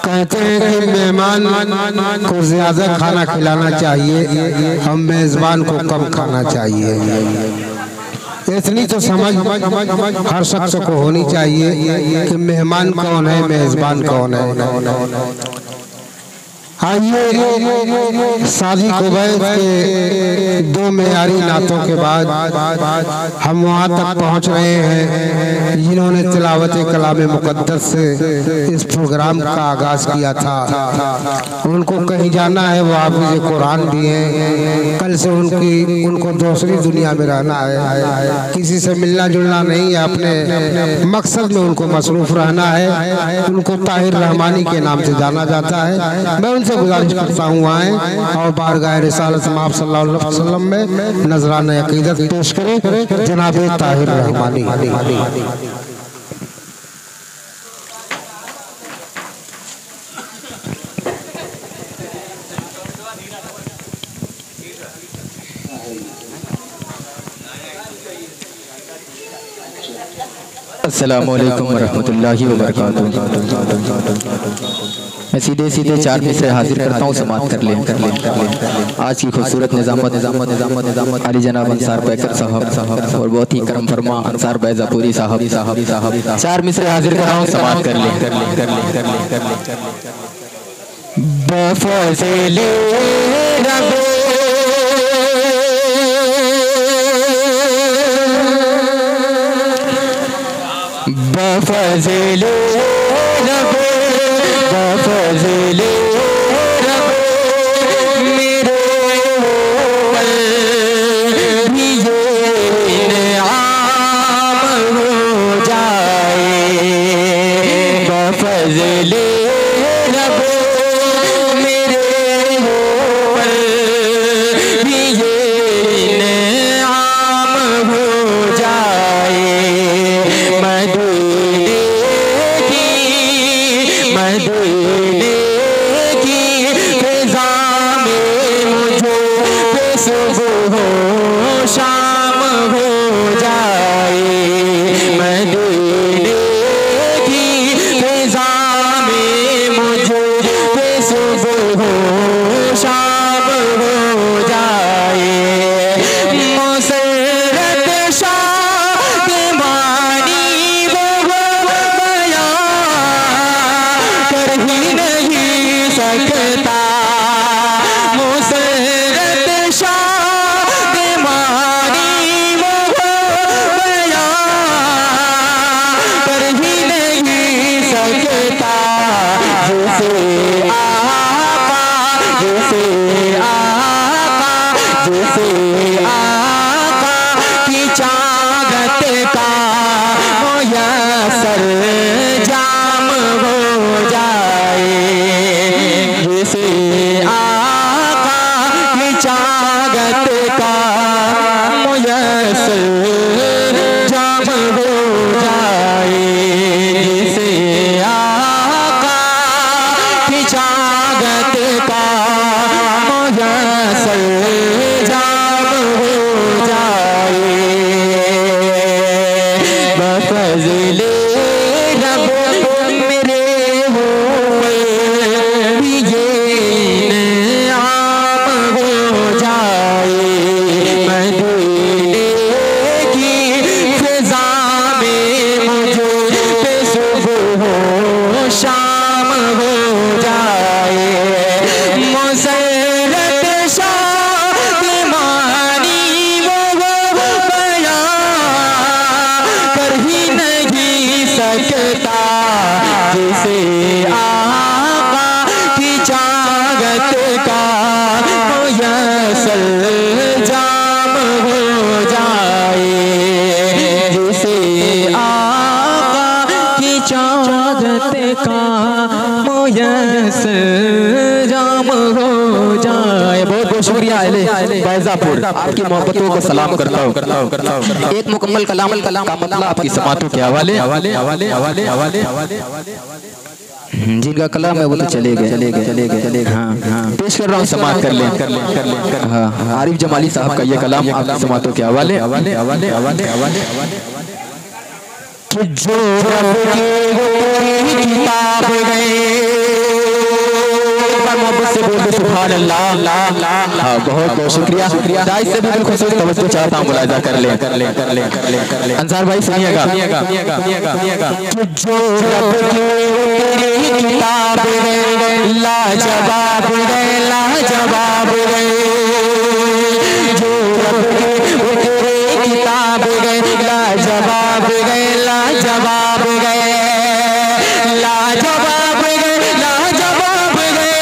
कहते हैं कि मेहमान को ज्यादा खाना खिलाना चाहिए, हम मेजबान को कम खाना चाहिए। इतनी तो समझ हर शख्स को होनी चाहिए कि मेहमान कौन है, मेजबान कौन है। आइए शादी कुबैत के दो मेयारी नातों के बाद हम वहाँ तक पहुँच रहे हैं जिन्होंने तिलावत कलाम मुक़द्दस से इस प्रोग्राम का आगाज़ किया था। उनको कहीं जाना है, वो हाफ़िज़ कुरान भी हैं। कल से उनको दूसरी दुनिया में रहना है, किसी से मिलना जुलना नहीं है, अपने मकसद में उनको मसरूफ़ रहना है। उनको ताहिर रहमानी के नाम से जाना जाता है। मैं उनसे गुजारिश करता हूँ आए और बारगाह रिसालत में आप सल्लल्लाहु अलैहि वसल्लम में नजराना अक़ीदत पेश करें जनाब ताहिर रहमानी। अस्सलामु अलैकुम वरहमतुल्लाहि वबरकातुहू। मैं सीधे चार मिसरे हाजिर करता हूँ, समाप्त कर लें। आज की खूबसूरत निज़ामत अली जनाब अंसार बैकर साहब और बहुत ही करम फरमा अंसार बैजापुरी साहब चार मिसरे हाजिर कर रहा हूँ, समाप्त कर लें। बफ़ज़ले रब बफ़ज़ले रब बफ़ज़ले रब मेरे ऊपर भी ये इनाम हो जाए। बफ़ज़ले रब मेरे ऊपर भी ये इनाम हो जाए। मदीने की फ़िज़ा में मुझे सुबह हो शाम हो जाए। मदीने की फ़िज़ा में मुझे सुबह हो शाम हो जाए। मुसर्रत शाह के मानी वो बयां कर ही नहीं सकता। मुसर्रत शाह के मानी वो बयां कर ही नहीं सकता। जैसे आका की चाहत का मुयस्सर जाम हो जाए। जैसे आका की चाहत का मुयस्सर जाम हो जाए। जैसे आका की चाहत का मुयस्सर जाम हो जाए। बफ़ज़ले रब मेरे ऊपर भी ये इनाम हो जाए। मदीने की फ़िज़ा में मुझे सुबह हो शाम हो जाए। मुसर्रत शाह के मानी वो बयां कर ही नहीं सकता। जैसे आका की चाहत का मुयस्सर जाम हो जाए। जैसे आका की चाहत का मुयस्सर जाम हो जाए। बहुत बहुत शुक्रिया बैजापुर, आपकी मोहब्बतों को सलाम करता हूँ। एक मुकम्मल कलाम का मतलब आपकी समातों के हवाले जिनका कलाम है वो तो चले गए। हाँ पेश कर रहा हूँ, समात कर लें। हाँ आरिफ जमाली साहब का ये कलाम आपकी समातों के हवाले जो रब की तेरी किताब गए, मोहब्बत से बोल दे सुभान अल्लाह। हाँ, बहुत बहुत शुक्रिया। दाई से बिल्कुल खुश तवज्जो चाहता हूँ, मुलाहिजा कर ले। अंसार भाई सुनिएगा। जो रब की तेरी किताब गए, लाजवाब गए, लाजवाब गए। जो रब की तेरी किताब गए, लाजवाब गए, लाजवाब गए, लाजवाब गए, लाजवाब गए,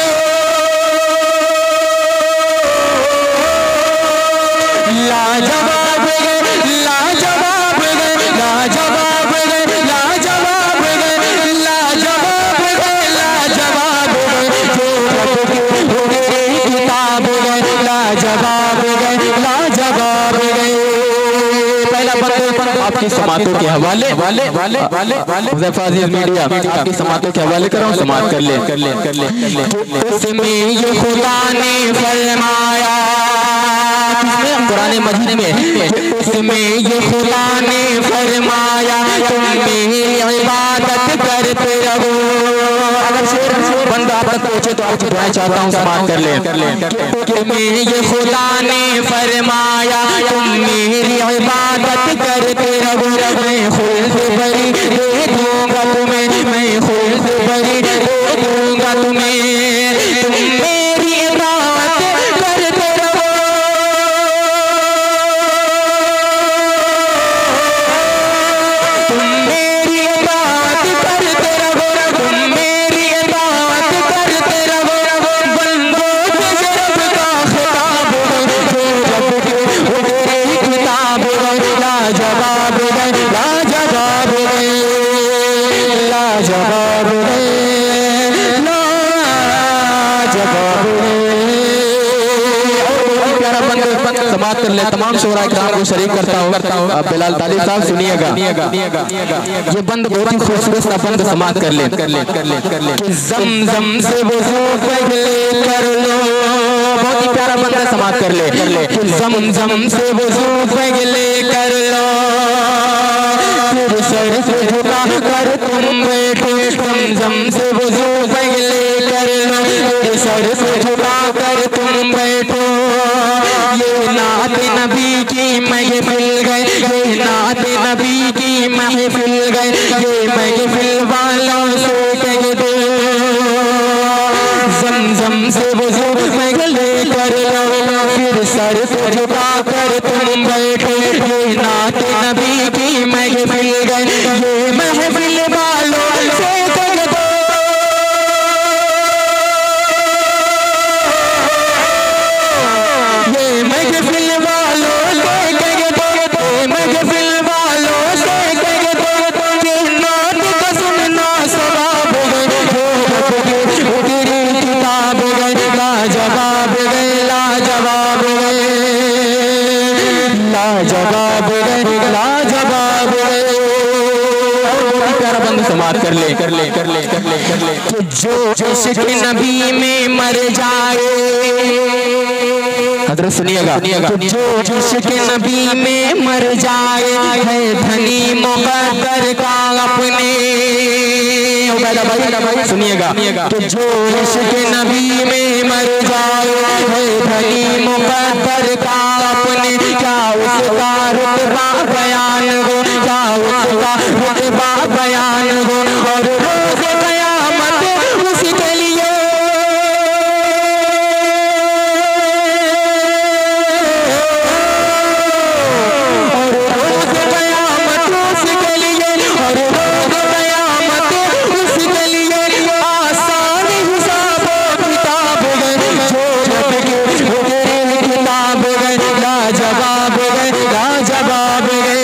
लाजवाब गए, लाजवाब गए, लाजवाब गए, लाजवाब गए, लाजवाब गए, लाजवाब गए। जो रब की तेरी किताब गए, लाजवाब गए, लाजवाब गए। पहला बंद आपकी समातों के हवाले मीडिया आपकी समातों के हवाले कर रहा हूँ, समात कर ले। उसमें ये खुदा ने फरमाया, कुरान मजीद में, उसमें ये खुदा ने फरमाया तुम मेरी इबादत करते रहो। अगर शेर बंदा आप तक पहुंचे तो आपकी दुआएं चाहता हूँ, समात कर ले। तुम्हें ये खुदा ने फरमाया तुम मेरी इबादत करते रहो। मैं खुल्द बरी दे दूंगा तुम्हें, मैं खुल्द बरी दे दूंगा तुम्हें। तुम मेरी इबादत करते रहो, तुम मेरी इबादत करते रहो, तुम मेरी इबादत करते रहो। बंदों के रब का खिताब है, जो रब की तेरी किताब है, लाजवाब है, लाजवाब है, लाजवाब है, लाजवाब है। प्यारा बंद समाप्त कर ले। तमाम शोरा इकराम को शरीक करता हूँ। आप बिलाल तालिब साहब सुनिएगा। ये बंद बहुत ही खूबसूरत सा बंद समाप्त कर ले। ज़म-ज़म से वज़ू पहले कर लो, बहुत ही प्यारा बंद समाप्त कर ले। ज़म-ज़म से वज़ू पहले कर लो, फिर सर से झुका कर तुम बैठो। ज़म-ज़म से वज़ू पहले कर लो, फिर सर से झुका कर तुम बैठो। ये नात नबी की महफिल गए, ये नात नबी की महफिल गए, ये महफिल वालों से कह दो। ज़म-ज़म से वज़ू पहले कर लो, फिर सर से झुका कर तुम बैठो। ये नात नबी की महफिल गए, ये महफिल वालों से कह दो। ये महफिल वालों से कह दो, ये महफिल वालों से कह दो कि नात का सुनना सवाब है। जो रब की तेरी किताब गए, लाजवाब गए, लाजवाब गए, लाजवाब गए, लाजवाब गए। प्यारा बंद समाप्त कर ले। जो इश्क़ नबी में मर जाए, हज़रत सुनिएगा। जो इश्क़ नबी में मर जाए है धनी मुक़द्दर का अपने। सुनिएगा। जो इश्क़ नबी में मर जाए है धनी मुक़द्दर का अपने। क्या उसका रुतबा बयान हो, क्या उसका रुतबा बयान हो। और रोज़ क़यामत उसके लिए, और रोज़ क़यामत उसके लिए, और रोज़ क़यामत उसके लिए आसान हिसाब किताब है। जो रब की तेरी किताब है, लाजवाब है, लाजवाब है,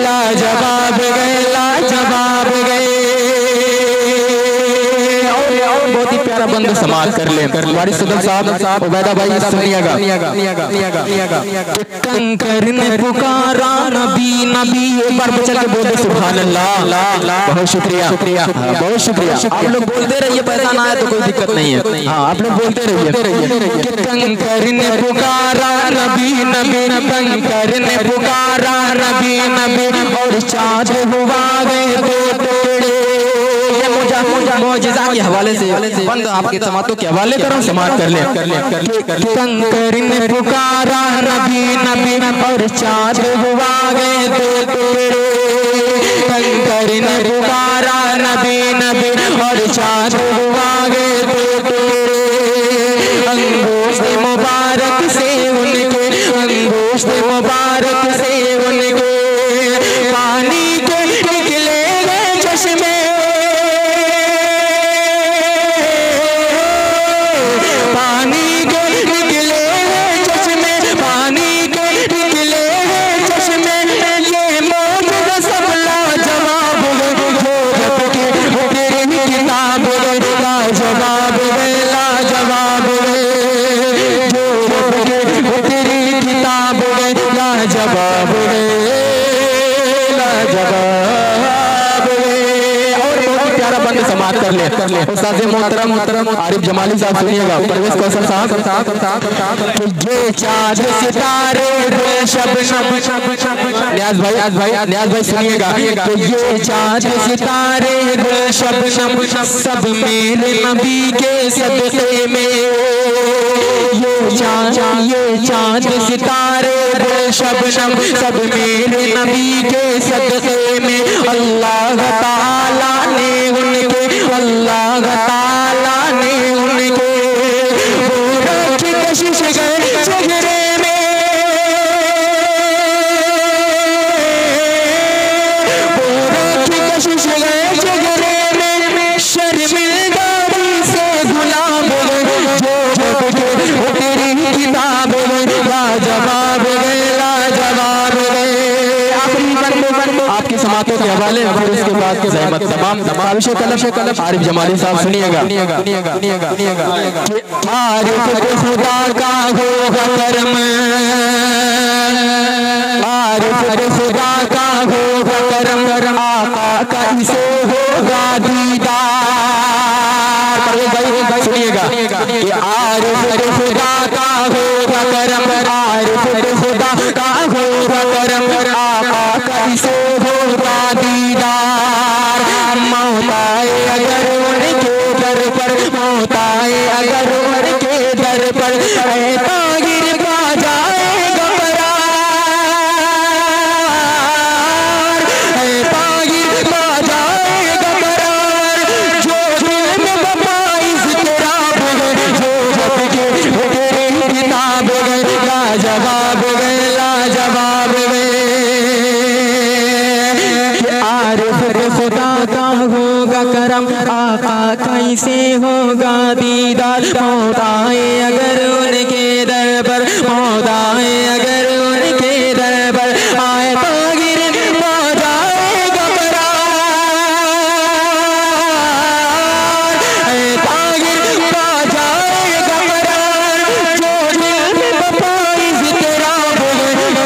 लाजवाब गए, लाजवाब गए। और बहुत ही प्यारा बंद समाप्त कर ले। वारिस सदर साहब, उबैदा भाई सुनिएगा। कंकर ने पुकारा नबी, नबी। एक बार बचल के बोलते सुभान अल्लाह। बहुत शुक्रिया, बहुत शुक्रिया। आप लोग बोलते रहिए, पैसा ना आए तो कोई दिक्कत नहीं है। हाँ, आप लोग बोलते रहिए। कंकर ने पुकारा नबी नबी कंकर ने पुकारा नबी नबी और चाँद हुआ गए दो टुकड़े। ये मौजिज़ा के हवाले से बंद आपके समातों के हवाले करो, समात कर ले। कंकर ने पुकारा नबी नबी और चाँद हुआ गए दो टुकड़े। कंकर ने पुकारा नबी नबी और चाँद हुआ गए दो टुकड़े। अंगूष्ठ मुबारक से उनके, अंगूष्ठ मुबारक से उनके पानी के निकले गए चश्मे। पानी के निकले गए चश्मे, पानी के निकले गए चश्मे। ये मौजूदा सब लाजवाब है, जो रब की तेरी किताब है, लाजवाब है, लाजवाब है। जो रब की तेरी किताब है, लाजवाब है, लाजवाब है। और बहुत प्यारा बंद समाप्त कर ले। उस्ताद मोहतरम आरिफ जमाली साहब सुनिएगा, परवेज कौसर साहब। ये चाँद सितारे न्याज भाई सुनिएगा। ये चाँद सितारे शबनम सब मेरे नबी के सदक़े में। ये चाँद सितारे शबनम सब मेरे नबी के सदक़े में। अल्लाह ताला ने उनके, अल्लाह ताला ने उनके वो रखी कशिश गए चेहरे में। वो रखी कशिश गए चेहरे में। शर्मिंदगी से गुलाब गए, जो रब के तेरी किताब गए, लाजवाब गए, लाजवाब गए। आपकी समातों के हवाले फिर उसके बाद के ज़हमत तमाम कलश आरिफ जमाली साहब सुनिएगा। आरिफ खुदा का होगा करम, आरिफ खुदा का होगा करम, आका का इसे होगा दीदार। सुनिएगा, आरिफ खुदा का होगा करम, आरिफ खुदा का होगा करम, आका का इसे होगा दीदार। मौत आए अगर उनके दर पर, मौत आए अगर उनके दर पर, तागिर पा जाएगा करार, तागिर पा जाएगा करार। जो दिल में बपाइज किताब है, जो रब के तेरी किताब है, लाजवाब है, लाजवाब है। आरिफ खुदा का होगा करम, आका कैसे होगा दीदार। मौत आए अगर उनके दर पर, मौत आए अगर उनके दर पर, आए तागिर पा जाएगा करार, तागिर पा जाएगा करार। जो दिल में बपाइज तेरा है,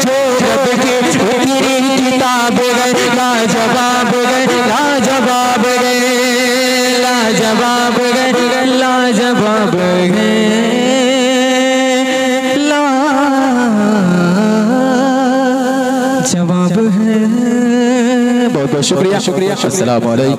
जो रब की तेरी किताब है, लाजवाब है, लाजवाब है, लाजवाब है, लाजवाब है, लाजवाब है। बहुत बहुत शुक्रिया। अस्सलाम वालेकुम।